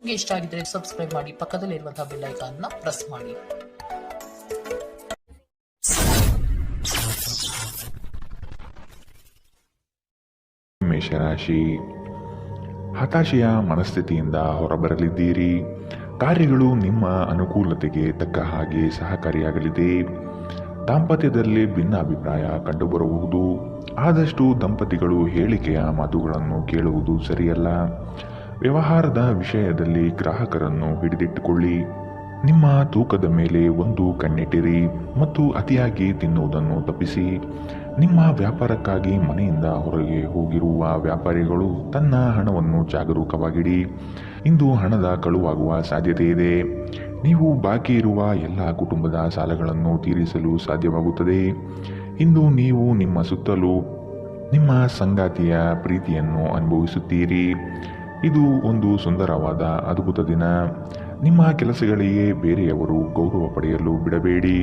ನಿಮಗೆ ಇಷ್ಟ ಆಗಿದ್ರೆ ಸಬ್ಸ್ಕ್ರೈಬ್ ಮಾಡಿ, ಪಕ್ಕದಲ್ಲಿರುವಂತಹ ಬೆಲ್ ಐಕಾನ್ನ ಪ್ರೆಸ್ ಮಾಡಿ. ಮೇಷರಾಶಿ, ಹತಾಶೆಯ ಮನಸ್ಥಿತಿಯಿಂದ ಹೊರಬರಲಿದ್ದೀರಿ. ಕಾರ್ಯಗಳು ನಿಮ್ಮ ಅನುಕೂಲತೆಗೆ ತಕ್ಕ ಹಾಗೆ ಸಹಕಾರಿಯಾಗಲಿದೆ. ದಾಂಪತ್ಯದಲ್ಲಿ ಭಿನ್ನಾಭಿಪ್ರಾಯ ಕಂಡುಬರಬಹುದು. ಆದಷ್ಟು ದಂಪತಿಗಳು ಹೇಳಿಕೆಯ ಮಾತುಗಳನ್ನು ಕೇಳುವುದು ಸರಿಯಲ್ಲ. ವ್ಯವಹಾರದ ವಿಷಯದಲ್ಲಿ ಗ್ರಾಹಕರನ್ನು ಹಿಡಿದಿಟ್ಟುಕೊಳ್ಳಿ. ನಿಮ್ಮ ತೂಕದ ಮೇಲೆ ಒಂದು ಕಣ್ಣಿಟ್ಟಿರಿ ಮತ್ತು ಅತಿಯಾಗಿ ತಿನ್ನುವುದನ್ನು ತಪ್ಪಿಸಿ. ನಿಮ್ಮ ವ್ಯಾಪಾರಕ್ಕಾಗಿ ಮನೆಯಿಂದ ಹೊರಗೆ ಹೋಗಿರುವ ವ್ಯಾಪಾರಿಗಳು ತನ್ನ ಹಣವನ್ನು ಜಾಗರೂಕವಾಗಿಡಿ. ಇಂದು ಹಣದ ಕಳುವಾಗುವ ಸಾಧ್ಯತೆ ಇದೆ. ನೀವು ಬಾಕಿ ಇರುವ ಎಲ್ಲ ಕುಟುಂಬದ ಸಾಲಗಳನ್ನು ತೀರಿಸಲು ಸಾಧ್ಯವಾಗುತ್ತದೆ. ಇಂದು ನೀವು ನಿಮ್ಮ ಸುತ್ತಲೂ ನಿಮ್ಮ ಸಂಗಾತಿಯ ಪ್ರೀತಿಯನ್ನು ಅನುಭವಿಸುತ್ತೀರಿ. ಇದು ಒಂದು ಸುಂದರವಾದ ಅದ್ಭುತ ದಿನ. ನಿಮ್ಮ ಕೆಲಸಗಳಿಗೆ ಬೇರೆಯವರು ಗೌರವ ಪಡೆಯಲು ಬಿಡಬೇಡಿ.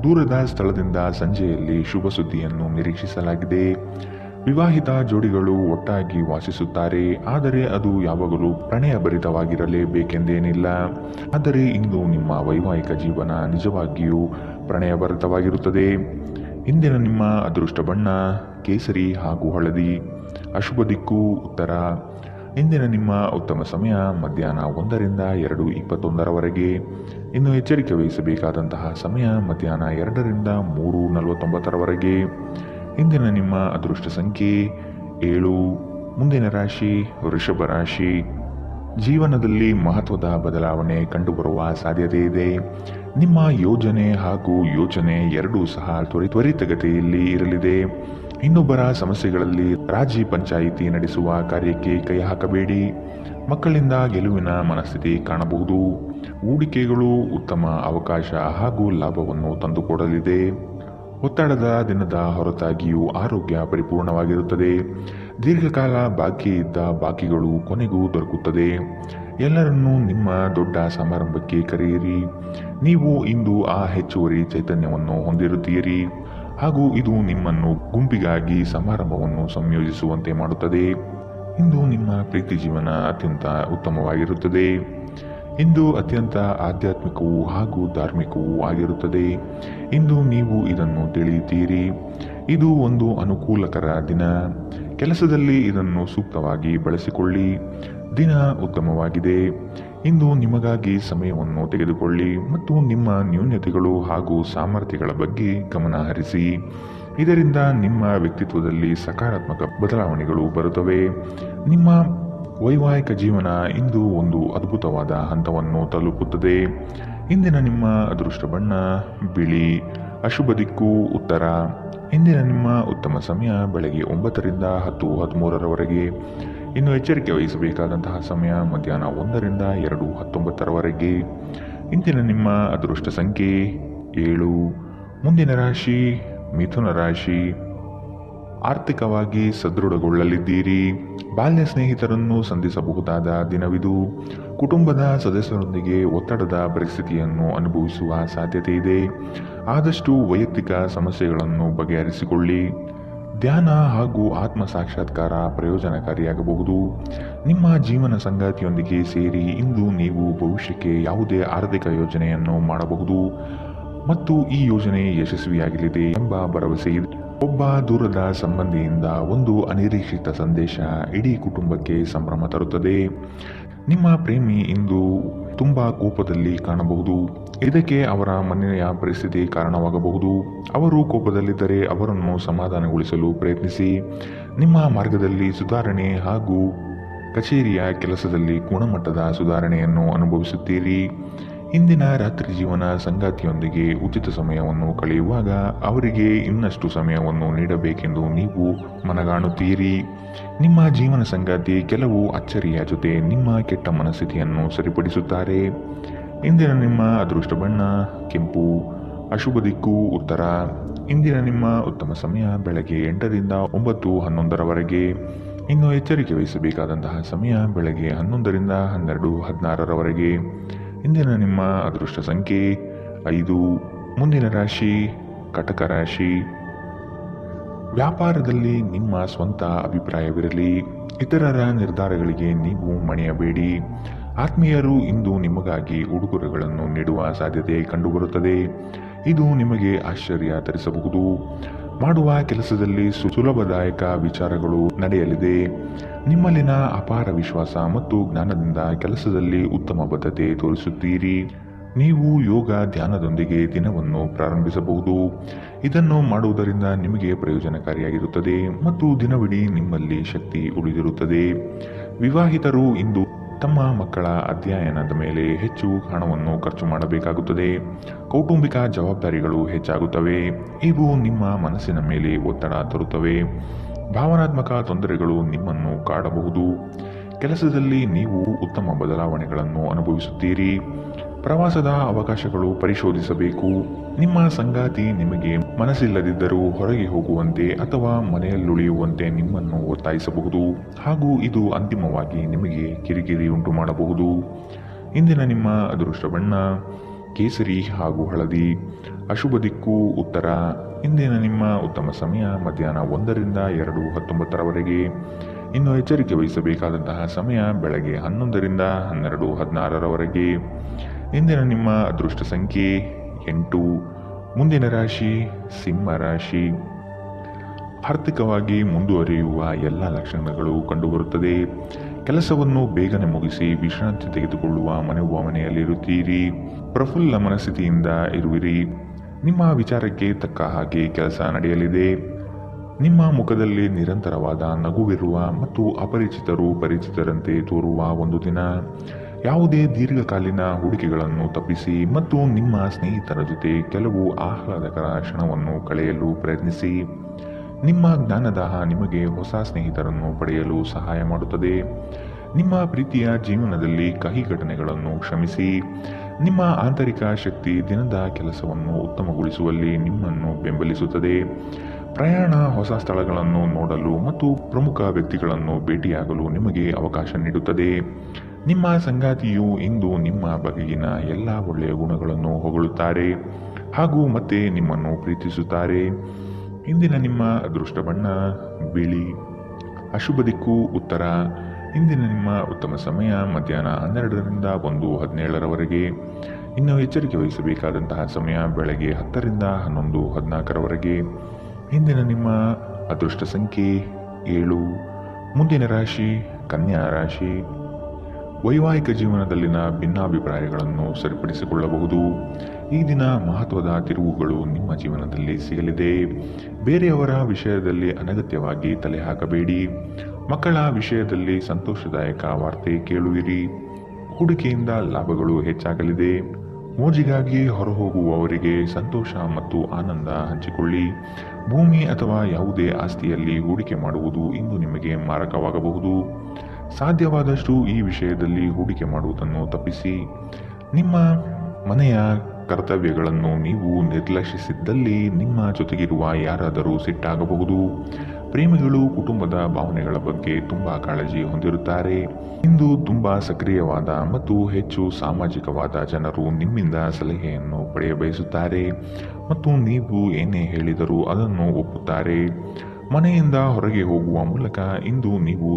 ದೂರದ ಸ್ಥಳದಿಂದ ಸಂಜೆಯಲ್ಲಿ ಶುಭ ಸುದ್ದಿಯನ್ನು ನಿರೀಕ್ಷಿಸಲಾಗಿದೆ. ವಿವಾಹಿತ ಜೋಡಿಗಳು ಒಟ್ಟಾಗಿ ವಾಸಿಸುತ್ತಾರೆ, ಆದರೆ ಅದು ಯಾವಾಗಲೂ ಪ್ರಣಯಭರಿತವಾಗಿರಲೇಬೇಕೆಂದೇನಿಲ್ಲ. ಆದರೆ ಇಂದು ನಿಮ್ಮ ವೈವಾಹಿಕ ಜೀವನ ನಿಜವಾಗಿಯೂ ಪ್ರಣಯಭರಿತವಾಗಿರುತ್ತದೆ. ಇಂದಿನ ನಿಮ್ಮ ಅದೃಷ್ಟ ಬಣ್ಣ ಕೇಸರಿ ಹಾಗೂ ಹಳದಿ. ಅಶುಭ ದಿಕ್ಕು ಉತ್ತರ. ಇಂದಿನ ನಿಮ್ಮ ಉತ್ತಮ ಸಮಯ ಮಧ್ಯಾಹ್ನ 1ರಿಂದ 2:21 ಇನ್ನು ಎಚ್ಚರಿಕೆ ವಹಿಸಬೇಕಾದಂತಹ ಸಮಯ ಮಧ್ಯಾಹ್ನ 2ರಿಂದ 3:49. ಇಂದಿನ ನಿಮ್ಮ ಅದೃಷ್ಟ ಸಂಖ್ಯೆ 7. ಮುಂದಿನ ರಾಶಿ ವೃಷಭ ರಾಶಿ. ಜೀವನದಲ್ಲಿ ಮಹತ್ವದ ಬದಲಾವಣೆ ಕಂಡುಬರುವ ಸಾಧ್ಯತೆ ಇದೆ. ನಿಮ್ಮ ಯೋಜನೆ ಹಾಗೂ ಯೋಚನೆ ಎರಡೂ ಸಹ ತ್ವರಿತಗತಿಯಲ್ಲಿ ಇರಲಿದೆ. ಇನ್ನೊಬ್ಬರ ಸಮಸ್ಯೆಗಳಲ್ಲಿ ರಾಜಿ ಪಂಚಾಯಿತಿ ನಡೆಸುವ ಕಾರ್ಯಕ್ಕೆ ಕೈ ಹಾಕಬೇಡಿ. ಮಕ್ಕಳಿಂದ ಗೆಲುವಿನ ಮನಸ್ಥಿತಿ ಕಾಣಬಹುದು. ಹೂಡಿಕೆಗಳು ಉತ್ತಮ ಅವಕಾಶ ಹಾಗೂ ಲಾಭವನ್ನು ತಂದುಕೊಡಲಿದೆ. ಒತ್ತಡದ ದಿನದ ಹೊರತಾಗಿಯೂ ಆರೋಗ್ಯ ಪರಿಪೂರ್ಣವಾಗಿರುತ್ತದೆ. ದೀರ್ಘಕಾಲ ಬಾಕಿ ಇದ್ದ ಬಾಕಿಗಳು ಕೊನೆಗೂ ದೊರಕುತ್ತದೆ. ಎಲ್ಲರನ್ನೂ ನಿಮ್ಮ ದೊಡ್ಡ ಸಮಾರಂಭಕ್ಕೆ ಕರೆಯಿರಿ. ನೀವು ಇಂದು ಆ ಹೆಚ್ಚುವರಿ ಚೈತನ್ಯವನ್ನು ಹೊಂದಿರುತ್ತೀರಿ ಹಾಗೂ ಇದು ನಿಮ್ಮನ್ನು ಗುಂಪಿಗಾಗಿ ಸಮಾರಂಭವನ್ನು ಸಂಯೋಜಿಸುವಂತೆ ಮಾಡುತ್ತದೆ. ಇಂದು ನಿಮ್ಮ ಪ್ರೀತಿ ಜೀವನ ಅತ್ಯಂತ ಉತ್ತಮವಾಗಿರುತ್ತದೆ. ಇಂದು ಅತ್ಯಂತ ಆಧ್ಯಾತ್ಮಿಕವೂ ಹಾಗೂ ಧಾರ್ಮಿಕವೂ ಆಗಿರುತ್ತದೆ. ಇಂದು ನೀವು ಇದನ್ನು ತಿಳಿಯುತ್ತೀರಿ. ಇದು ಒಂದು ಅನುಕೂಲಕರ ದಿನ. ಕೆಲಸದಲ್ಲಿ ಇದನ್ನು ಸೂಕ್ತವಾಗಿ ಬಳಸಿಕೊಳ್ಳಿ. ದಿನ ಉತ್ತಮವಾಗಿದೆ. ಇಂದು ನಿಮಗಾಗಿ ಸಮಯವನ್ನು ತೆಗೆದುಕೊಳ್ಳಿ ಮತ್ತು ನಿಮ್ಮ ನ್ಯೂನತೆಗಳು ಹಾಗೂ ಸಾಮರ್ಥ್ಯಗಳ ಬಗ್ಗೆ ಗಮನ ಹರಿಸಿ. ಇದರಿಂದ ನಿಮ್ಮ ವ್ಯಕ್ತಿತ್ವದಲ್ಲಿ ಸಕಾರಾತ್ಮಕ ಬದಲಾವಣೆಗಳು ಬರುತ್ತವೆ. ನಿಮ್ಮ ವೈವಾಹಿಕ ಜೀವನ ಇಂದು ಒಂದು ಅದ್ಭುತವಾದ ಹಂತವನ್ನು ತಲುಪುತ್ತದೆ. ಇಂದಿನ ನಿಮ್ಮ ಅದೃಷ್ಟ ಬಣ್ಣ ಬಿಳಿ. ಅಶುಭ ದಿಕ್ಕು ಉತ್ತರ. ಇಂದಿನ ನಿಮ್ಮ ಉತ್ತಮ ಸಮಯ ಬೆಳಗ್ಗೆ 9ರಿಂದ 10:13. ಇನ್ನು ಎಚ್ಚರಿಕೆ ವಹಿಸಬೇಕಾದಂತಹ ಸಮಯ ಮಧ್ಯಾಹ್ನ 1ರಿಂದ 2:19. ಇಂದಿನ ನಿಮ್ಮ ಅದೃಷ್ಟ ಸಂಖ್ಯೆ 7. ಮುಂದಿನ ರಾಶಿ ಮಿಥುನ ರಾಶಿ. ಆರ್ಥಿಕವಾಗಿ ಸದೃಢಗೊಳ್ಳಲಿದ್ದೀರಿ. ಬಾಲ್ಯ ಸ್ನೇಹಿತರನ್ನು ಸಂಧಿಸಬಹುದಾದ ದಿನವಿದು. ಕುಟುಂಬದ ಸದಸ್ಯರೊಂದಿಗೆ ಒತ್ತಡದ ಪರಿಸ್ಥಿತಿಯನ್ನು ಅನುಭವಿಸುವ ಸಾಧ್ಯತೆ ಇದೆ. ಆದಷ್ಟು ವೈಯಕ್ತಿಕ ಸಮಸ್ಯೆಗಳನ್ನು ಬಗೆಹರಿಸಿಕೊಳ್ಳಿ. ಧ್ಯಾನ ಹಾಗೂ ಆತ್ಮ ಸಾಕ್ಷಾತ್ಕಾರ ಪ್ರಯೋಜನಕಾರಿಯಾಗಬಹುದು. ನಿಮ್ಮ ಜೀವನ ಸಂಗಾತಿಯೊಂದಿಗೆ ಸೇರಿ ಇಂದು ನೀವು ಭವಿಷ್ಯಕ್ಕೆ ಯಾವುದೇ ಆರ್ಥಿಕ ಯೋಜನೆಯನ್ನು ಮಾಡಬಹುದು ಮತ್ತು ಈ ಯೋಜನೆ ಯಶಸ್ವಿಯಾಗಲಿದೆ ಎಂಬ ಭರವಸೆ ಇದೆ. ಒಬ್ಬ ದೂರದ ಸಂಬಂಧಿಯಿಂದ ಒಂದು ಅನಿರೀಕ್ಷಿತ ಸಂದೇಶ ಇಡೀ ಕುಟುಂಬಕ್ಕೆ ಸಂಭ್ರಮ ತರುತ್ತದೆ. ನಿಮ್ಮ ಪ್ರೇಮಿ ಇಂದು ತುಂಬಾ ಕೋಪದಲ್ಲಿ ಕಾಣಬಹುದು. ಇದಕ್ಕೆ ಅವರ ಮನೆಯ ಪರಿಸ್ಥಿತಿ ಕಾರಣವಾಗಬಹುದು. ಅವರು ಕೋಪದಲ್ಲಿದ್ದರೆ ಅವರನ್ನು ಸಮಾಧಾನಗೊಳಿಸಲು ಪ್ರಯತ್ನಿಸಿ. ನಿಮ್ಮ ಮಾರ್ಗದಲ್ಲಿ ಸುಧಾರಣೆ ಹಾಗೂ ಕಚೇರಿಯ ಕೆಲಸದಲ್ಲಿ ಗುಣಮಟ್ಟದ ಸುಧಾರಣೆಯನ್ನು ಅನುಭವಿಸುತ್ತೀರಿ. ಇಂದಿನ ರಾತ್ರಿ ಜೀವನ ಸಂಗಾತಿಯೊಂದಿಗೆ ಉಚಿತ ಸಮಯವನ್ನು ಕಳೆಯುವಾಗ ಅವರಿಗೆ ಇನ್ನಷ್ಟು ಸಮಯವನ್ನು ನೀಡಬೇಕೆಂದು ನೀವು ಮನಗಾಣುತ್ತೀರಿ. ನಿಮ್ಮ ಜೀವನ ಸಂಗಾತಿ ಕೆಲವು ಅಚ್ಚರಿಯ ಜೊತೆ ನಿಮ್ಮ ಕೆಟ್ಟ ಮನಸ್ಥಿತಿಯನ್ನು ಸರಿಪಡಿಸುತ್ತಾರೆ. ಇಂದಿನ ನಿಮ್ಮ ಅದೃಷ್ಟ ಬಣ್ಣ ಕೆಂಪು. ಅಶುಭ ದಿಕ್ಕು ಉತ್ತರ. ಇಂದಿನ ನಿಮ್ಮ ಉತ್ತಮ ಸಮಯ ಬೆಳಗ್ಗೆ 8ರಿಂದ 9:11. ಇನ್ನು ಎಚ್ಚರಿಕೆ ವಹಿಸಬೇಕಾದಂತಹ ಸಮಯ ಬೆಳಗ್ಗೆ 11ರಿಂದ 12:16. ಇಂದಿನ ನಿಮ್ಮ ಅದೃಷ್ಟ ಸಂಖ್ಯೆ 5. ಮುಂದಿನ ರಾಶಿ ಕಟಕ ರಾಶಿ. ವ್ಯಾಪಾರದಲ್ಲಿ ನಿಮ್ಮ ಸ್ವಂತ ಅಭಿಪ್ರಾಯವಿರಲಿ. ಇತರರ ನಿರ್ಧಾರಗಳಿಗೆ ನೀವು ಮಣಿಯಬೇಡಿ. ಆತ್ಮೀಯರು ಇಂದು ನಿಮಗಾಗಿ ಉಡುಗೊರೆಗಳನ್ನು ನೀಡುವ ಸಾಧ್ಯತೆ ಕಂಡುಬರುತ್ತದೆ. ಇದು ನಿಮಗೆ ಆಶ್ಚರ್ಯ ತರಿಸಬಹುದು. ಮಾಡುವ ಕೆಲಸದಲ್ಲಿ ಸುಲಭದಾಯಕ ವಿಚಾರಗಳು ನಡೆಯಲಿದೆ. ನಿಮ್ಮಲ್ಲಿನ ಅಪಾರ ವಿಶ್ವಾಸ ಮತ್ತು ಜ್ಞಾನದಿಂದ ಕೆಲಸದಲ್ಲಿ ಉತ್ತಮ ಬದ್ಧತೆ ತೋರಿಸುತ್ತೀರಿ. ನೀವು ಯೋಗ ಧ್ಯಾನದೊಂದಿಗೆ ದಿನವನ್ನು ಪ್ರಾರಂಭಿಸಬಹುದು. ಇದನ್ನು ಮಾಡುವುದರಿಂದ ನಿಮಗೆ ಪ್ರಯೋಜನಕಾರಿಯಾಗಿರುತ್ತದೆ ಮತ್ತು ದಿನವಿಡೀ ನಿಮ್ಮಲ್ಲಿ ಶಕ್ತಿ ಉಳಿದಿರುತ್ತದೆ. ವಿವಾಹಿತರು ಇಂದು ತಮ್ಮ ಮಕ್ಕಳ ಅಧ್ಯಯನದ ಮೇಲೆ ಹೆಚ್ಚು ಹಣವನ್ನು ಖರ್ಚು ಮಾಡಬೇಕಾಗುತ್ತದೆ. ಕೌಟುಂಬಿಕ ಜವಾಬ್ದಾರಿಗಳು ಹೆಚ್ಚಾಗುತ್ತವೆ. ಇವು ನಿಮ್ಮ ಮನಸ್ಸಿನ ಮೇಲೆ ಒತ್ತಡ ತರುತ್ತವೆ. ಭಾವನಾತ್ಮಕ ತೊಂದರೆಗಳು ನಿಮ್ಮನ್ನು ಕಾಡಬಹುದು. ಕೆಲಸದಲ್ಲಿ ನೀವು ಉತ್ತಮ ಬದಲಾವಣೆಗಳನ್ನು ಅನುಭವಿಸುತ್ತೀರಿ. ಪ್ರವಾಸದ ಅವಕಾಶಗಳು ಪರಿಶೋಧಿಸಬೇಕು. ನಿಮ್ಮ ಸಂಗಾತಿ ನಿಮಗೆ ಮನಸ್ಸಿಲ್ಲದಿದ್ದರೂ ಹೊರಗೆ ಹೋಗುವಂತೆ ಅಥವಾ ಮನೆಯಲ್ಲುಳಿಯುವಂತೆ ನಿಮ್ಮನ್ನು ಒತ್ತಾಯಿಸಬಹುದು ಹಾಗೂ ಇದು ಅಂತಿಮವಾಗಿ ನಿಮಗೆ ಕಿರಿಕಿರಿ ಉಂಟು ಮಾಡಬಹುದು. ಇಂದಿನ ನಿಮ್ಮ ಅದೃಷ್ಟ ಬಣ್ಣ ಕೇಸರಿ ಹಾಗೂ ಹಳದಿ. ಅಶುಭ ದಿಕ್ಕು ಉತ್ತರ. ಇಂದಿನ ನಿಮ್ಮ ಉತ್ತಮ ಸಮಯ ಮಧ್ಯಾಹ್ನ 1 ರಿಂದ 2:19 ಇನ್ನು ಎಚ್ಚರಿಕೆ ವಹಿಸಬೇಕಾದಂತಹ ಸಮಯ ಬೆಳಗ್ಗೆ 11 ರಿಂದ 12:16 ಇಂದಿನ ನಿಮ್ಮ ಅದೃಷ್ಟ ಸಂಖ್ಯೆ 8. ಮುಂದಿನ ರಾಶಿ ಸಿಂಹ ರಾಶಿ. ಆರ್ಥಿಕವಾಗಿ ಮುಂದುವರಿಯುವ ಎಲ್ಲ ಲಕ್ಷಣಗಳು ಕಂಡುಬರುತ್ತದೆ. ಕೆಲಸವನ್ನು ಬೇಗನೆ ಮುಗಿಸಿ ವಿಶ್ರಾಂತಿ ತೆಗೆದುಕೊಳ್ಳುವ ಮನೆಯಲ್ಲಿರುತ್ತೀರಿ. ಪ್ರಫುಲ್ಲ ಮನಸ್ಥಿತಿಯಿಂದ ಇರುವಿರಿ. ನಿಮ್ಮ ವಿಚಾರಕ್ಕೆ ತಕ್ಕ ಹಾಗೆ ಕೆಲಸ ನಡೆಯಲಿದೆ. ನಿಮ್ಮ ಮುಖದಲ್ಲಿ ನಿರಂತರವಾದ ನಗುವಿರುವ ಮತ್ತು ಅಪರಿಚಿತರು ಪರಿಚಿತರಂತೆ ತೋರುವ ಒಂದು ದಿನ. ಯಾವುದೇ ದೀರ್ಘಕಾಲೀನ ಹೂಡಿಕೆಗಳನ್ನು ತಪ್ಪಿಸಿ ಮತ್ತು ನಿಮ್ಮ ಸ್ನೇಹಿತರ ಜೊತೆ ಕೆಲವು ಆಹ್ಲಾದಕರ ಕ್ಷಣವನ್ನು ಕಳೆಯಲು ಪ್ರಯತ್ನಿಸಿ. ನಿಮ್ಮ ಜ್ಞಾನದಾಹ ನಿಮಗೆ ಹೊಸ ಸ್ನೇಹಿತರನ್ನು ಪಡೆಯಲು ಸಹಾಯ ಮಾಡುತ್ತದೆ. ನಿಮ್ಮ ಪ್ರೀತಿಯ ಜೀವನದಲ್ಲಿ ಕಹಿ ಘಟನೆಗಳನ್ನು ಕ್ಷಮಿಸಿ. ನಿಮ್ಮ ಆಂತರಿಕ ಶಕ್ತಿ ದಿನದ ಕೆಲಸವನ್ನು ಉತ್ತಮಗೊಳಿಸುವಲ್ಲಿ ನಿಮ್ಮನ್ನು ಬೆಂಬಲಿಸುತ್ತದೆ. ಪ್ರಯಾಣ ಹೊಸ ಸ್ಥಳಗಳನ್ನು ನೋಡಲು ಮತ್ತು ಪ್ರಮುಖ ವ್ಯಕ್ತಿಗಳನ್ನು ಭೇಟಿಯಾಗಲು ನಿಮಗೆ ಅವಕಾಶ ನೀಡುತ್ತದೆ. ನಿಮ್ಮ ಸಂಗಾತಿಯು ಇಂದು ನಿಮ್ಮ ಬಗೆಗಿನ ಎಲ್ಲ ಒಳ್ಳೆಯ ಗುಣಗಳನ್ನು ಹೊಗಳುತ್ತಾರೆ ಹಾಗೂ ಮತ್ತೆ ನಿಮ್ಮನ್ನು ಪ್ರೀತಿಸುತ್ತಾರೆ. ಇಂದಿನ ನಿಮ್ಮ ಅದೃಷ್ಟ ಬಣ್ಣ ಬಿಳಿ. ಅಶುಭ ದಿಕ್ಕು ಉತ್ತರ. ಇಂದಿನ ನಿಮ್ಮ ಉತ್ತಮ ಸಮಯ ಮಧ್ಯಾಹ್ನ 12 ರಿಂದ 1:17 ಇನ್ನು ಎಚ್ಚರಿಕೆ ವಹಿಸಬೇಕಾದಂತಹ ಸಮಯ ಬೆಳಗ್ಗೆ 10 ರಿಂದ 11:14 ಇಂದಿನ ನಿಮ್ಮ ಅದೃಷ್ಟ ಸಂಖ್ಯೆ 7. ಮುಂದಿನ ರಾಶಿ ಕನ್ಯಾ ರಾಶಿ. ವೈವಾಹಿಕ ಜೀವನದಲ್ಲಿನ ಭಿನ್ನಾಭಿಪ್ರಾಯಗಳನ್ನು ಸರಿಪಡಿಸಿಕೊಳ್ಳಬಹುದು. ಈ ದಿನ ಮಹತ್ವದ ತಿರುವುಗಳು ನಿಮ್ಮ ಜೀವನದಲ್ಲಿ ಸಿಗಲಿದೆ. ಬೇರೆಯವರ ವಿಷಯದಲ್ಲಿ ಅನಗತ್ಯವಾಗಿ ತಲೆ ಹಾಕಬೇಡಿ. ಮಕ್ಕಳ ವಿಷಯದಲ್ಲಿ ಸಂತೋಷದಾಯಕ ವಾರ್ತೆ ಕೇಳುವಿರಿ. ಹೂಡಿಕೆಯಿಂದ ಲಾಭಗಳು ಹೆಚ್ಚಾಗಲಿದೆ. ಮೋಜಿಗಾಗಿ ಹೊರಹೋಗುವವರಿಗೆ ಸಂತೋಷ ಮತ್ತು ಆನಂದ ಹಂಚಿಕೊಳ್ಳಿ. ಭೂಮಿ ಅಥವಾ ಯಾವುದೇ ಆಸ್ತಿಯಲ್ಲಿ ಹೂಡಿಕೆ ಮಾಡುವುದು ಇಂದು ನಿಮಗೆ ಮಾರಕವಾಗಬಹುದು. ಸಾಧ್ಯವಾದಷ್ಟು ಈ ವಿಷಯದಲ್ಲಿ ಹೂಡಿಕೆ ಮಾಡುವುದನ್ನು ತಪ್ಪಿಸಿ. ನಿಮ್ಮ ಮನೆಯ ಕರ್ತವ್ಯಗಳನ್ನು ನೀವು ನಿರ್ಲಕ್ಷಿಸಿದ್ದಲ್ಲಿ ನಿಮ್ಮ ಜೊತೆಗಿರುವ ಯಾರಾದರೂ ಸಿಟ್ಟಾಗಬಹುದು. ಪ್ರೇಮಿಗಳು ಕುಟುಂಬದ ಭಾವನೆಗಳ ಬಗ್ಗೆ ತುಂಬಾ ಕಾಳಜಿ ಹೊಂದಿರುತ್ತಾರೆ. ಇಂದು ತುಂಬಾ ಸಕ್ರಿಯವಾದ ಮತ್ತು ಹೆಚ್ಚು ಸಾಮಾಜಿಕವಾದ ಜನರು ನಿಮ್ಮಿಂದ ಸಲಹೆಯನ್ನು ಪಡೆಯಬಯಸುತ್ತಾರೆ ಮತ್ತು ನೀವು ಏನೇ ಹೇಳಿದರೂ ಅದನ್ನು ಒಪ್ಪುತ್ತಾರೆ. ಮನೆಯಿಂದ ಹೊರಗೆ ಹೋಗುವ ಮೂಲಕ ಇಂದು ನೀವು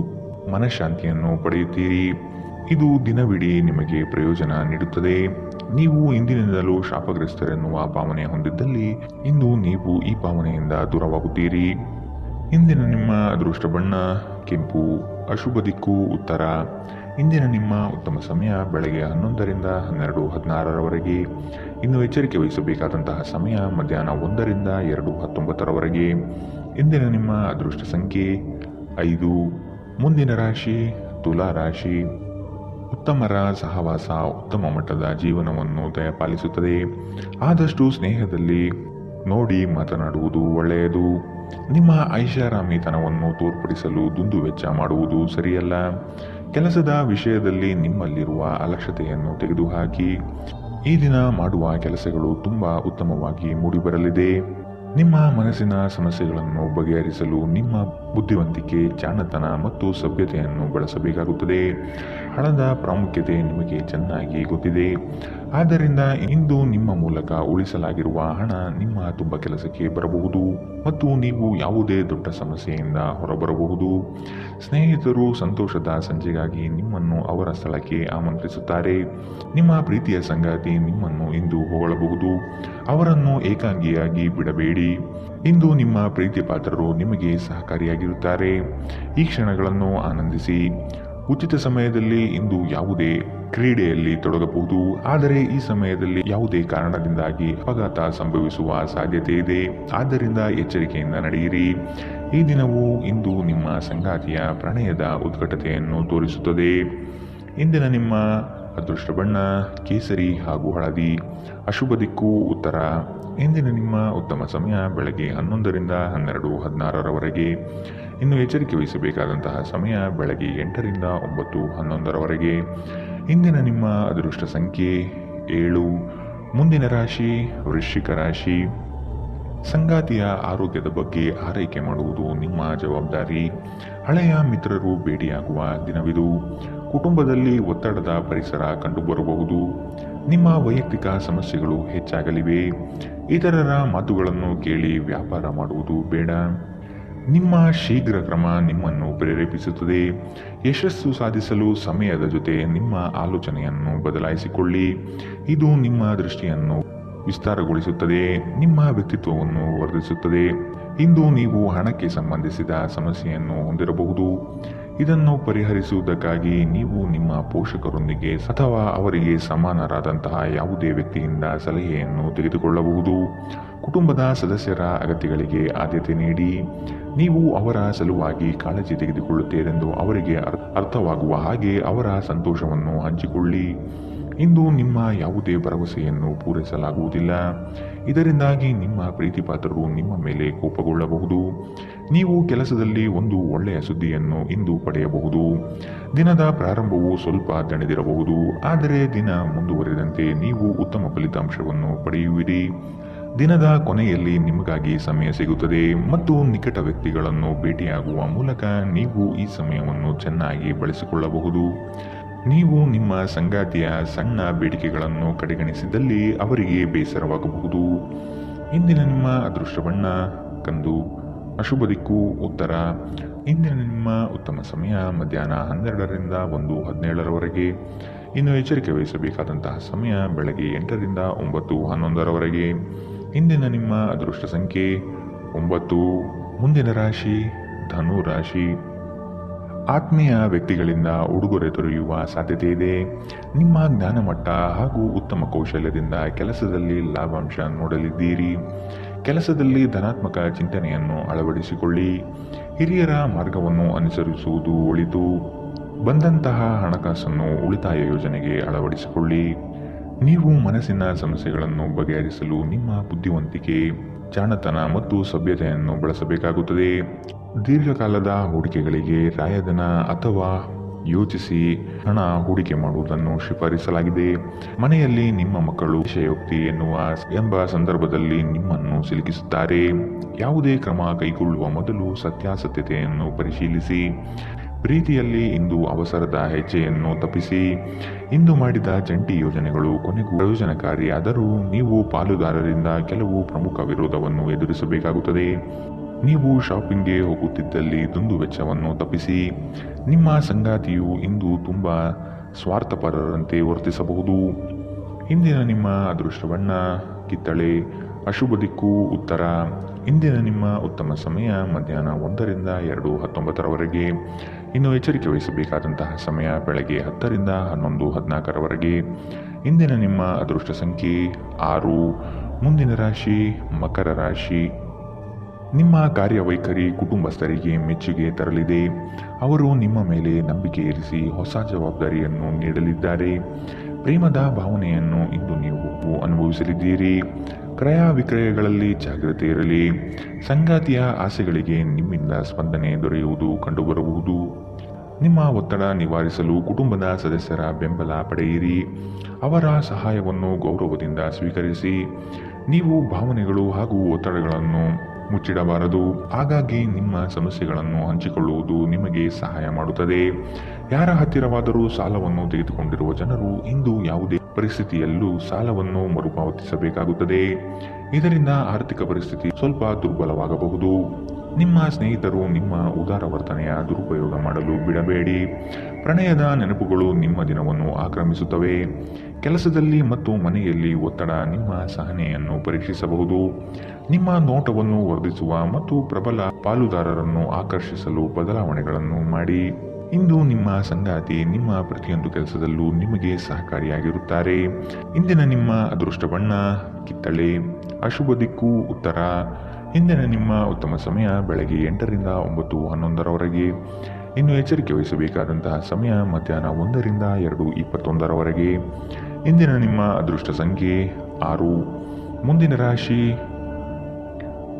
ಮನಃಶಾಂತಿಯನ್ನು ಪಡೆಯುತ್ತೀರಿ. ಇದು ದಿನವಿಡೀ ನಿಮಗೆ ಪ್ರಯೋಜನ ನೀಡುತ್ತದೆ. ನೀವು ಇಂದಿನಿಂದಲೂ ಶಾಪಗ್ರಸ್ತರೆನ್ನುವ ಭಾವನೆ ಹೊಂದಿದ್ದಲ್ಲಿ ಇಂದು ನೀವು ಈ ಭಾವನೆಯಿಂದ ದೂರವಾಗುತ್ತೀರಿ. ಇಂದಿನ ನಿಮ್ಮ ಅದೃಷ್ಟ ಬಣ್ಣ ಕೆಂಪು. ಅಶುಭ ದಿಕ್ಕು ಉತ್ತರ. ಇಂದಿನ ನಿಮ್ಮ ಉತ್ತಮ ಸಮಯ ಬೆಳಗ್ಗೆ 11 ರಿಂದ 12:16 ಇನ್ನು ಎಚ್ಚರಿಕೆ ವಹಿಸಬೇಕಾದಂತಹ ಸಮಯ ಮಧ್ಯಾಹ್ನ 1 ರಿಂದ 2:19 ಇಂದಿನ ನಿಮ್ಮ ಅದೃಷ್ಟ ಸಂಖ್ಯೆ 5. ಮುಂದಿನ ರಾಶಿ ತುಲಾ ರಾಶಿ. ಉತ್ತಮರ ಸಹವಾಸ ಉತ್ತಮ ಮಟ್ಟದ ಜೀವನವನ್ನು ದಯಪಾಲಿಸುತ್ತದೆ. ಆದಷ್ಟು ಸ್ನೇಹದಲ್ಲಿ ನೋಡಿ ಮಾತನಾಡುವುದು ಒಳ್ಳೆಯದು. ನಿಮ್ಮ ಐಷಾರಾಮಿತನವನ್ನು ತೋರ್ಪಡಿಸಲು ದುಂದುವೆಚ್ಚ ಮಾಡುವುದು ಸರಿಯಲ್ಲ. ಕೆಲಸದ ವಿಷಯದಲ್ಲಿ ನಿಮ್ಮಲ್ಲಿರುವ ಅಲಕ್ಷ್ಯತೆಯನ್ನು ತೆಗೆದುಹಾಕಿ. ಈ ದಿನ ಮಾಡುವ ಕೆಲಸಗಳು ತುಂಬಾ ಉತ್ತಮವಾಗಿ ಮೂಡಿಬರಲಿದೆ. ನಿಮ್ಮ ಮನಸ್ಸಿನ ಸಮಸ್ಯೆಗಳನ್ನು ಬಗೆಹರಿಸಲು ನಿಮ್ಮ ಬುದ್ಧಿವಂತಿಕೆ, ಜಾಣತನ ಮತ್ತು ಸಭ್ಯತೆಯನ್ನು ಬಳಸಬೇಕಾಗುತ್ತದೆ. ಹಣದ ಪ್ರಾಮುಖ್ಯತೆ ನಿಮಗೆ ಚೆನ್ನಾಗಿ ಗೊತ್ತಿದೆ. ಆದ್ದರಿಂದ ಇಂದು ನಿಮ್ಮ ಮೂಲಕ ಉಳಿಸಲಾಗಿರುವ ಹಣ ನಿಮ್ಮ ತುಂಬ ಕೆಲಸಕ್ಕೆ ಬರಬಹುದು ಮತ್ತು ನೀವು ಯಾವುದೇ ದೊಡ್ಡ ಸಮಸ್ಯೆಯಿಂದ ಹೊರಬರಬಹುದು. ಸ್ನೇಹಿತರು ಸಂತೋಷದ ಸಂಜೆಗಾಗಿ ನಿಮ್ಮನ್ನು ಅವರ ಸ್ಥಳಕ್ಕೆ ಆಮಂತ್ರಿಸುತ್ತಾರೆ. ನಿಮ್ಮ ಪ್ರೀತಿಯ ಸಂಗಾತಿ ನಿಮ್ಮನ್ನು ಇಂದು ಹೊಗಳಬಹುದು. ಅವರನ್ನು ಏಕಾಂಗಿಯಾಗಿ ಬಿಡಬೇಡಿ. ಇಂದು ನಿಮ್ಮ ಪ್ರೀತಿ ಪಾತ್ರರು ನಿಮಗೆ ಸಹಕಾರಿಯಾಗಿರುತ್ತಾರೆ. ಈ ಕ್ಷಣಗಳನ್ನು ಆನಂದಿಸಿ. ಉಚಿತ ಸಮಯದಲ್ಲಿ ಇಂದು ಯಾವುದೇ ಕ್ರೀಡೆಯಲ್ಲಿ ತೊಡಗಬಹುದು, ಆದರೆ ಈ ಸಮಯದಲ್ಲಿ ಯಾವುದೇ ಕಾರಣದಿಂದಾಗಿ ಅಪಘಾತ ಸಂಭವಿಸುವ ಸಾಧ್ಯತೆ ಇದೆ. ಆದ್ದರಿಂದ ಎಚ್ಚರಿಕೆಯಿಂದ ನಡೆಯಿರಿ. ಈ ದಿನವು ಇಂದು ನಿಮ್ಮ ಸಂಗಾತಿಯ ಪ್ರಣಯದ ಉತ್ಕಟತೆಯನ್ನು ತೋರಿಸುತ್ತದೆ. ಇಂದಿನ ನಿಮ್ಮ ಅದೃಷ್ಟ ಬಣ್ಣ ಕೇಸರಿ ಹಾಗೂ ಹಳದಿ. ಅಶುಭ ದಿಕ್ಕು ಉತ್ತರ. ಇಂದಿನ ನಿಮ್ಮ ಉತ್ತಮ ಸಮಯ ಬೆಳಗ್ಗೆ 11ರಿಂದ 12:16ರವರೆಗೆ. ಇನ್ನು ಎಚ್ಚರಿಕೆ ವಹಿಸಬೇಕಾದಂತಹ ಸಮಯ ಬೆಳಗ್ಗೆ 8ರಿಂದ 9:11ರವರೆಗೆ. ಇಂದಿನ ನಿಮ್ಮ ಅದೃಷ್ಟ ಸಂಖ್ಯೆ 7. ಮುಂದಿನ ರಾಶಿ ವೃಶ್ಚಿಕ ರಾಶಿ. ಸಂಗಾತಿಯ ಆರೋಗ್ಯದ ಬಗ್ಗೆ ಆರೈಕೆ ಮಾಡುವುದು ನಿಮ್ಮ ಜವಾಬ್ದಾರಿ. ಹಳೆಯ ಮಿತ್ರರು ಭೇಟಿಯಾಗುವ ದಿನವಿದು. ಕುಟುಂಬದಲ್ಲಿ ಒತ್ತಡದ ಪರಿಸರ ಕಂಡುಬರಬಹುದು. ನಿಮ್ಮ ವೈಯಕ್ತಿಕ ಸಮಸ್ಯೆಗಳು ಹೆಚ್ಚಾಗಲಿವೆ. ಇತರರ ಮಾತುಗಳನ್ನು ಕೇಳಿ ವ್ಯಾಪಾರ ಮಾಡುವುದು ಬೇಡ. ನಿಮ್ಮ ಶೀಘ್ರ ಕ್ರಮ ನಿಮ್ಮನ್ನು ಪ್ರೇರೇಪಿಸುತ್ತದೆ. ಯಶಸ್ಸು ಸಾಧಿಸಲು ಸಮಯದ ಜೊತೆ ನಿಮ್ಮ ಆಲೋಚನೆಯನ್ನು ಬದಲಾಯಿಸಿಕೊಳ್ಳಿ. ಇದು ನಿಮ್ಮ ದೃಷ್ಟಿಯನ್ನು ವಿಸ್ತಾರಗೊಳಿಸುತ್ತದೆ, ನಿಮ್ಮ ವ್ಯಕ್ತಿತ್ವವನ್ನು ವರ್ಧಿಸುತ್ತದೆ. ಇಂದು ನೀವು ಹಣಕ್ಕೆ ಸಂಬಂಧಿಸಿದ ಸಮಸ್ಯೆಯನ್ನು ಹೊಂದಿರಬಹುದು. ಇದನ್ನು ಪರಿಹರಿಸುವುದಕ್ಕಾಗಿ ನೀವು ನಿಮ್ಮ ಪೋಷಕರೊಂದಿಗೆ ಅಥವಾ ಅವರಿಗೆ ಸಮಾನರಾದಂತಹ ಯಾವುದೇ ವ್ಯಕ್ತಿಯಿಂದ ಸಲಹೆಯನ್ನು ತೆಗೆದುಕೊಳ್ಳಬಹುದು. ಕುಟುಂಬದ ಸದಸ್ಯರ ಅಗತ್ಯಗಳಿಗೆ ಆದ್ಯತೆ ನೀಡಿ. ನೀವು ಅವರ ಸಲುವಾಗಿ ಕಾಳಜಿ ತೆಗೆದುಕೊಳ್ಳುತ್ತೀರೆಂದು ಅವರಿಗೆ ಅರ್ಥವಾಗುವ ಹಾಗೆ ಅವರ ಸಂತೋಷವನ್ನು ಹಂಚಿಕೊಳ್ಳಿ. ಇಂದು ನಿಮ್ಮ ಯಾವುದೇ ಭರವಸೆಯನ್ನು ಪೂರೈಸಲಾಗುವುದಿಲ್ಲ. ಇದರಿಂದಾಗಿ ನಿಮ್ಮ ಪ್ರೀತಿಪಾತ್ರರು ನಿಮ್ಮ ಮೇಲೆ ಕೋಪಗೊಳ್ಳಬಹುದು. ನೀವು ಕೆಲಸದಲ್ಲಿ ಒಂದು ಒಳ್ಳೆಯ ಸುದ್ದಿಯನ್ನು ಇಂದು ಪಡೆಯಬಹುದು. ದಿನದ ಪ್ರಾರಂಭವು ಸ್ವಲ್ಪ ದಣಿದಿರಬಹುದು, ಆದರೆ ದಿನ ಮುಂದುವರಿದಂತೆ ನೀವು ಉತ್ತಮ ಫಲಿತಾಂಶವನ್ನು ಪಡೆಯುವಿರಿ. ದಿನದ ಕೊನೆಯಲ್ಲಿ ನಿಮಗಾಗಿ ಸಮಯ ಸಿಗುತ್ತದೆ ಮತ್ತು ನಿಕಟ ವ್ಯಕ್ತಿಗಳನ್ನು ಭೇಟಿಯಾಗುವ ಮೂಲಕ ನೀವು ಈ ಸಮಯವನ್ನು ಚೆನ್ನಾಗಿ ಬಳಸಿಕೊಳ್ಳಬಹುದು. ನೀವು ನಿಮ್ಮ ಸಂಗಾತಿಯ ಸಣ್ಣ ಬೇಡಿಕೆಗಳನ್ನು ಕಡೆಗಣಿಸಿದಲ್ಲಿ ಅವರಿಗೆ ಬೇಸರವಾಗಬಹುದು. ಇಂದಿನ ನಿಮ್ಮ ಅದೃಷ್ಟ ಬಣ್ಣ ಕಂದು. ಅಶುಭ ದಿಕ್ಕು ಉತ್ತರ. ಇಂದಿನ ನಿಮ್ಮ ಉತ್ತಮ ಸಮಯ ಮಧ್ಯಾಹ್ನ 12ರಿಂದ 1:17ರವರೆಗೆ. ಇನ್ನು ಎಚ್ಚರಿಕೆ ವಹಿಸಬೇಕಾದಂತಹ ಸಮಯ ಬೆಳಗ್ಗೆ 8ರಿಂದ 9:11ರವರೆಗೆ. ಇಂದಿನ ನಿಮ್ಮ ಅದೃಷ್ಟ ಸಂಖ್ಯೆ 9. ಮುಂದಿನ ರಾಶಿ ಧನು ರಾಶಿ. ಆತ್ಮೀಯ ವ್ಯಕ್ತಿಗಳಿಂದ ಉಡುಗೊರೆ ದೊರೆಯುವ ಸಾಧ್ಯತೆ ಇದೆ. ನಿಮ್ಮ ಜ್ಞಾನಮಟ್ಟ ಹಾಗೂ ಉತ್ತಮ ಕೌಶಲ್ಯದಿಂದ ಕೆಲಸದಲ್ಲಿ ಲಾಭಾಂಶ ನೋಡಲಿದ್ದೀರಿ. ಕೆಲಸದಲ್ಲಿ ಧನಾತ್ಮಕ ಚಿಂತನೆಯನ್ನು ಅಳವಡಿಸಿಕೊಳ್ಳಿ. ಹಿರಿಯರ ಮಾರ್ಗವನ್ನು ಅನುಸರಿಸುವುದು ಒಳಿತು. ಬಂದಂತಹ ಹಣಕಾಸನ್ನು ಉಳಿತಾಯ ಯೋಜನೆಗೆ ಅಳವಡಿಸಿಕೊಳ್ಳಿ. ನೀವು ಮನಸ್ಸಿನ ಸಮಸ್ಯೆಗಳನ್ನು ಬಗೆಹರಿಸಲು ನಿಮ್ಮ ಬುದ್ಧಿವಂತಿಕೆ, ಜಾಣತನ ಮತ್ತು ಸಭ್ಯತೆಯನ್ನು ಬಳಸಬೇಕಾಗುತ್ತದೆ. ದೀರ್ಘಕಾಲದ ಹೂಡಿಕೆಗಳಿಗೆ ರಾಯಧನ ಅಥವಾ ಯೋಚಿಸಿ ಹಣ ಹೂಡಿಕೆ ಮಾಡುವುದನ್ನು ಶಿಫಾರಿಸಲಾಗಿದೆ. ಮನೆಯಲ್ಲಿ ನಿಮ್ಮ ಮಕ್ಕಳು ವಿಷಯೋಕ್ತಿ ಎಂಬ ಸಂದರ್ಭದಲ್ಲಿ ನಿಮ್ಮನ್ನು ಸಿಲುಕಿಸುತ್ತಾರೆ. ಯಾವುದೇ ಕ್ರಮ ಕೈಗೊಳ್ಳುವ ಮೊದಲು ಸತ್ಯಾಸತ್ಯತೆಯನ್ನು ಪರಿಶೀಲಿಸಿ. ಪ್ರೀತಿಯಲ್ಲಿ ಇಂದು ಅವಸರದ ಹೆಜ್ಜೆಯನ್ನು ತಪ್ಪಿಸಿ. ಇಂದು ಮಾಡಿದ ಜಂಟಿ ಯೋಜನೆಗಳು ಕೊನೆಗೂ ಪ್ರಯೋಜನಕಾರಿಯಾದರೂ ನೀವು ಪಾಲುದಾರರಿಂದ ಕೆಲವು ಪ್ರಮುಖ ವಿರೋಧವನ್ನು ಎದುರಿಸಬೇಕಾಗುತ್ತದೆ. ನೀವು ಶಾಪಿಂಗ್ಗೆ ಹೋಗುತ್ತಿದ್ದಲ್ಲಿ ದುಂದುವೆಚ್ಚವನ್ನು ತಪ್ಪಿಸಿ. ನಿಮ್ಮ ಸಂಗಾತಿಯು ಇಂದು ತುಂಬ ಸ್ವಾರ್ಥಪರರಂತೆ ವರ್ತಿಸಬಹುದು. ಇಂದಿನ ನಿಮ್ಮ ಅದೃಷ್ಟ ಬಣ್ಣ ಕಿತ್ತಳೆ. ಅಶುಭ ದಿಕ್ಕು ಉತ್ತರ. ಇಂದಿನ ನಿಮ್ಮ ಉತ್ತಮ ಸಮಯ ಮಧ್ಯಾಹ್ನ 1ರಿಂದ 2:19ರವರೆಗೆ. ಇನ್ನು ಎಚ್ಚರಿಕೆ ವಹಿಸಬೇಕಾದಂತಹ ಸಮಯ ಬೆಳಗ್ಗೆ 10ರಿಂದ 11:14ರವರೆಗೆ. ಇಂದಿನ ನಿಮ್ಮ ಅದೃಷ್ಟ ಸಂಖ್ಯೆ 6. ಮುಂದಿನ ರಾಶಿ ಮಕರ ರಾಶಿ. ನಿಮ್ಮ ಕಾರ್ಯವೈಖರಿ ಕುಟುಂಬಸ್ಥರಿಗೆ ಮೆಚ್ಚುಗೆ ತರಲಿದೆ. ಅವರು ನಿಮ್ಮ ಮೇಲೆ ನಂಬಿಕೆ ಇರಿಸಿ ಹೊಸ ಜವಾಬ್ದಾರಿಯನ್ನು ನೀಡಲಿದ್ದಾರೆ. ಪ್ರೇಮದ ಭಾವನೆಯನ್ನು ಇಂದು ನೀವು ಅನುಭವಿಸಲಿದ್ದೀರಿ. ಕ್ರಯ ವಿಕ್ರಯಗಳಲ್ಲಿ ಜಾಗ್ರತೆ ಇರಲಿ. ಸಂಗಾತಿಯ ಆಸೆಗಳಿಗೆ ನಿಮ್ಮಿಂದ ಸ್ಪಂದನೆ ದೊರೆಯುವುದು ಕಂಡುಬರಬಹುದು. ನಿಮ್ಮ ಒತ್ತಡ ನಿವಾರಿಸಲು ಕುಟುಂಬದ ಸದಸ್ಯರ ಬೆಂಬಲ ಪಡೆಯಿರಿ. ಅವರ ಸಹಾಯವನ್ನು ಗೌರವದಿಂದ ಸ್ವೀಕರಿಸಿ. ನೀವು ಭಾವನೆಗಳು ಹಾಗೂ ಒತ್ತಡಗಳನ್ನು ಮುಚ್ಚಿಡಬಾರದು. ಹಾಗಾಗಿ ನಿಮ್ಮ ಸಮಸ್ಯೆಗಳನ್ನು ಹಂಚಿಕೊಳ್ಳುವುದು ನಿಮಗೆ ಸಹಾಯ ಮಾಡುತ್ತದೆ. ಯಾರ ಹತ್ತಿರವಾದರೂ ಸಾಲವನ್ನು ತೆಗೆದುಕೊಂಡಿರುವ ಜನರು ಇಂದು ಯಾವುದೇ ಪರಿಸ್ಥಿತಿಯಲ್ಲೂ ಸಾಲವನ್ನು ಮರುಪಾವತಿಸಬೇಕಾಗುತ್ತದೆ. ಇದರಿಂದ ಆರ್ಥಿಕ ಪರಿಸ್ಥಿತಿ ಸ್ವಲ್ಪ ದುರ್ಬಲವಾಗಬಹುದು. ನಿಮ್ಮ ಸ್ನೇಹಿತರು ನಿಮ್ಮ ಉದಾರ ವರ್ತನೆಯ ದುರುಪಯೋಗ ಮಾಡಲು ಬಿಡಬೇಡಿ. ಪ್ರಣಯದ ನೆನಪುಗಳು ನಿಮ್ಮ ದಿನವನ್ನು ಆಕ್ರಮಿಸುತ್ತವೆ. ಕೆಲಸದಲ್ಲಿ ಮತ್ತು ಮನೆಯಲ್ಲಿ ಒತ್ತಡ ನಿಮ್ಮ ಸಹನೆಯನ್ನು ಪರೀಕ್ಷಿಸಬಹುದು. ನಿಮ್ಮ ನೋಟವನ್ನು ವರ್ಧಿಸುವ ಮತ್ತು ಪ್ರಬಲ ಪಾಲುದಾರರನ್ನು ಆಕರ್ಷಿಸಲು ಬದಲಾವಣೆಗಳನ್ನು ಮಾಡಿ. ಇಂದು ನಿಮ್ಮ ಸಂಗಾತಿ ನಿಮ್ಮ ಪ್ರತಿಯೊಂದು ಕೆಲಸದಲ್ಲೂ ನಿಮಗೆ ಸಹಕಾರಿಯಾಗಿರುತ್ತಾರೆ. ಇಂದಿನ ನಿಮ್ಮ ಅದೃಷ್ಟ ಬಣ್ಣ ಕಿತ್ತಳೆ, ಅಶುಭ ದಿಕ್ಕು ಉತ್ತರ. ಇಂದಿನ ನಿಮ್ಮ ಉತ್ತಮ ಸಮಯ ಬೆಳಗ್ಗೆ 8ರಿಂದ 9:11ರವರೆಗೆ. ಇನ್ನು ಎಚ್ಚರಿಕೆ ವಹಿಸಬೇಕಾದಂತಹ ಸಮಯ ಮಧ್ಯಾಹ್ನ 1ರಿಂದ 2:21ರವರೆಗೆ. ಇಂದಿನ ನಿಮ್ಮ ಅದೃಷ್ಟ ಸಂಖ್ಯೆ 6. ಮುಂದಿನ ರಾಶಿ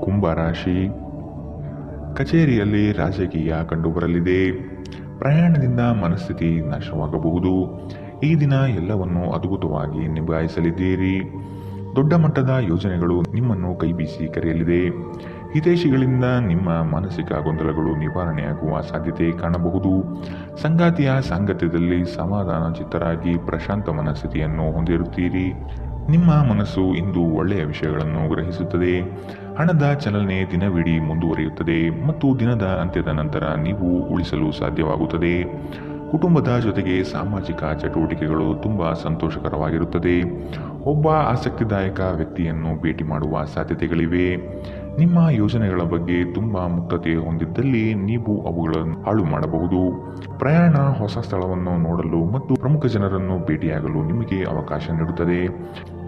ಕುಂಭ ರಾಶಿ. ಕಚೇರಿಯಲ್ಲಿ ರಾಜಕೀಯ ಕಂಡುಬರಲಿದೆ. ಪ್ರಯಾಣದಿಂದ ಮನಸ್ಥಿತಿ ನಾಶವಾಗಬಹುದು. ಈ ದಿನ ಎಲ್ಲವನ್ನು ಅದ್ಭುತವಾಗಿ ನಿಭಾಯಿಸಲಿದ್ದೀರಿ. ದೊಡ್ಡ ಮಟ್ಟದ ಯೋಜನೆಗಳು ನಿಮ್ಮನ್ನು ಕೈಬೀಸಿ ಕರೆಯಲಿದೆ. ಹಿತೈಷಿಗಳಿಂದ ನಿಮ್ಮ ಮಾನಸಿಕ ಗೊಂದಲಗಳು ನಿವಾರಣೆಯಾಗುವ ಸಾಧ್ಯತೆ ಕಾಣಬಹುದು. ಸಂಗಾತಿಯ ಸಾಂಗತ್ಯದಲ್ಲಿ ಸಮಾಧಾನ ಚಿತ್ತರಾಗಿ ಪ್ರಶಾಂತ ಮನಸ್ಥಿತಿಯನ್ನು ಹೊಂದಿರುತ್ತೀರಿ. ನಿಮ್ಮ ಮನಸ್ಸು ಇಂದು ಒಳ್ಳೆಯ ವಿಷಯಗಳನ್ನು ಗ್ರಹಿಸುತ್ತದೆ. ಹಣದ ಚಲನೆ ದಿನವಿಡೀ ಮುಂದುವರಿಯುತ್ತದೆ ಮತ್ತು ದಿನದ ಅಂತ್ಯದ ನಂತರ ನೀವು ಉಳಿಸಲು ಸಾಧ್ಯವಾಗುತ್ತದೆ. ಕುಟುಂಬದ ಜೊತೆಗೆ ಸಾಮಾಜಿಕ ಚಟುವಟಿಕೆಗಳು ತುಂಬ ಸಂತೋಷಕರವಾಗಿರುತ್ತದೆ. ಒಬ್ಬ ಆಸಕ್ತಿದಾಯಕ ವ್ಯಕ್ತಿಯನ್ನು ಭೇಟಿ ಮಾಡುವ ಸಾಧ್ಯತೆಗಳಿವೆ. ನಿಮ್ಮ ಯೋಜನೆಗಳ ಬಗ್ಗೆ ತುಂಬ ಮುಕ್ತತೆ ಹೊಂದಿದ್ದಲ್ಲಿ ನೀವು ಅವುಗಳನ್ನು ಹಾಳು ಮಾಡಬಹುದು. ಪ್ರಯಾಣ ಹೊಸ ಸ್ಥಳವನ್ನು ನೋಡಲು ಮತ್ತು ಪ್ರಮುಖ ಜನರನ್ನು ಭೇಟಿಯಾಗಲು ನಿಮಗೆ ಅವಕಾಶ ನೀಡುತ್ತದೆ.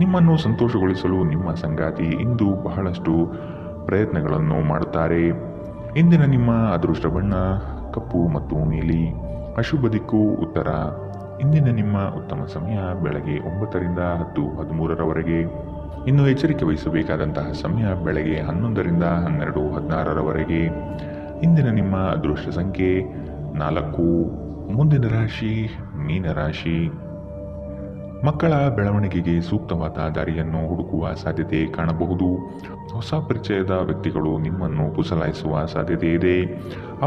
ನಿಮ್ಮನ್ನು ಸಂತೋಷಗೊಳಿಸಲು ನಿಮ್ಮ ಸಂಗಾತಿ ಇಂದು ಬಹಳಷ್ಟು ಪ್ರಯತ್ನಗಳನ್ನು ಮಾಡುತ್ತಾರೆ. ಇಂದಿನ ನಿಮ್ಮ ಅದೃಷ್ಟ ಬಣ್ಣ ಕಪ್ಪು ಮತ್ತು ನೀಲಿ, ಅಶುಭ ದಿಕ್ಕು ಉತ್ತರ. ಇಂದಿನ ನಿಮ್ಮ ಉತ್ತಮ ಸಮಯ ಬೆಳಗ್ಗೆ 9ರಿಂದ 10:13ರವರೆಗೆ. ಇನ್ನು ಎಚ್ಚರಿಕೆ ವಹಿಸಬೇಕಾದಂತಹ ಸಮಯ ಬೆಳಗ್ಗೆ 11ರಿಂದ 12:16ರವರೆಗೆ. ಇಂದಿನ ನಿಮ್ಮ ಅದೃಷ್ಟ ಸಂಖ್ಯೆ 4. ಮುಂದಿನ ರಾಶಿ ಮೀನರಾಶಿ. ಮಕ್ಕಳ ಬೆಳವಣಿಗೆಗೆ ಸೂಕ್ತವಾದ ದಾರಿಯನ್ನು ಹುಡುಕುವ ಸಾಧ್ಯತೆ ಕಾಣಬಹುದು. ಹೊಸ ಪರಿಚಯದ ವ್ಯಕ್ತಿಗಳು ನಿಮ್ಮನ್ನು ಪುಸಲಾಯಿಸುವ ಸಾಧ್ಯತೆ ಇದೆ.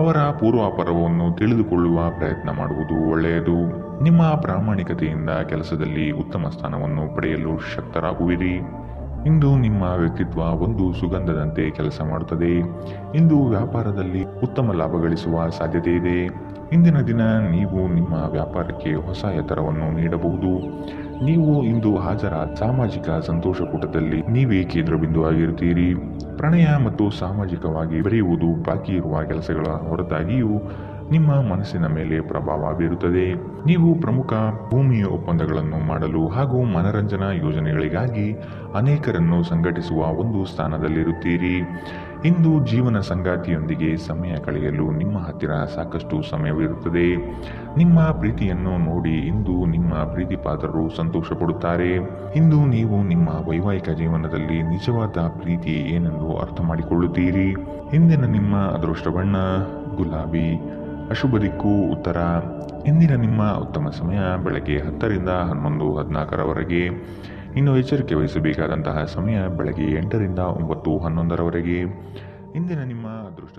ಅವರ ಪೂರ್ವಾಪರವನ್ನು ತಿಳಿದುಕೊಳ್ಳುವ ಪ್ರಯತ್ನ ಮಾಡುವುದು ಒಳ್ಳೆಯದು. ನಿಮ್ಮ ಪ್ರಾಮಾಣಿಕತೆಯಿಂದ ಕೆಲಸದಲ್ಲಿ ಉತ್ತಮ ಸ್ಥಾನವನ್ನು ಪಡೆಯಲು ಶಕ್ತರಾಗುವಿರಿ. ಇಂದು ನಿಮ್ಮ ವ್ಯಕ್ತಿತ್ವ ಒಂದು ಸುಗಂಧದಂತೆ ಕೆಲಸ ಮಾಡುತ್ತದೆ. ಇಂದು ವ್ಯಾಪಾರದಲ್ಲಿ ಉತ್ತಮ ಲಾಭ ಗಳಿಸುವ ಸಾಧ್ಯತೆ ಇದೆ. ಇಂದಿನ ದಿನ ನೀವು ನಿಮ್ಮ ವ್ಯಾಪಾರಕ್ಕೆ ಹೊಸ ಎತ್ತರವನ್ನು ನೀಡಬಹುದು. ನೀವು ಇಂದು ಹಾಜರಾದ ಸಾಮಾಜಿಕ ಸಂತೋಷಕೂಟದಲ್ಲಿ ನೀವೇ ಕೇಂದ್ರಬಿಂದುವಾಗಿರುತ್ತೀರಿ. ಪ್ರಣಯ ಮತ್ತು ಸಾಮಾಜಿಕವಾಗಿ ಬೆರೆಯುವುದು ಬಾಕಿ ಇರುವ ಕೆಲಸಗಳ ಹೊರತಾಗಿಯೂ ನಿಮ್ಮ ಮನಸ್ಸಿನ ಮೇಲೆ ಪ್ರಭಾವ ಬೀರುತ್ತದೆ. ನೀವು ಪ್ರಮುಖ ಭೂಮಿ ಒಪ್ಪಂದಗಳನ್ನು ಮಾಡಲು ಹಾಗೂ ಮನರಂಜನಾ ಯೋಜನೆಗಳಿಗಾಗಿ ಅನೇಕರನ್ನು ಸಂಘಟಿಸುವ ಒಂದು ಸ್ಥಾನದಲ್ಲಿರುತ್ತೀರಿ. ಇಂದು ಜೀವನ ಸಂಗಾತಿಯೊಂದಿಗೆ ಸಮಯ ಕಳೆಯಲು ನಿಮ್ಮ ಹತ್ತಿರ ಸಾಕಷ್ಟು ಸಮಯವಿರುತ್ತದೆ. ನಿಮ್ಮ ಪ್ರೀತಿಯನ್ನು ನೋಡಿ ಇಂದು ನಿಮ್ಮ ಪ್ರೀತಿಪಾತ್ರರು ಸಂತೋಷ ಪಡುತ್ತಾರೆ. ಇಂದು ನೀವು ನಿಮ್ಮ ವೈವಾಹಿಕ ಜೀವನದಲ್ಲಿ ನಿಜವಾದ ಪ್ರೀತಿ ಏನೆಂದು ಅರ್ಥ ಮಾಡಿಕೊಳ್ಳುತ್ತೀರಿ. ಇಂದಿನ ನಿಮ್ಮ ಅದೃಷ್ಟ ಬಣ್ಣ ಗುಲಾಬಿ, ಅಶುಭ ದಿಕ್ಕು ಉತ್ತರ. ಇಂದಿನ ನಿಮ್ಮ ಉತ್ತಮ ಸಮಯ ಬೆಳಗ್ಗೆ 10ರಿಂದ 11:14ರವರೆಗೆ. ಇನ್ನು ಎಚ್ಚರಿಕೆ ವಹಿಸಬೇಕಾದಂತಹ ಸಮಯ ಬೆಳಗ್ಗೆ 8ರಿಂದ 9:11ರವರೆಗೆ. ಇಂದಿನ ನಿಮ್ಮ ಅದೃಷ್ಟ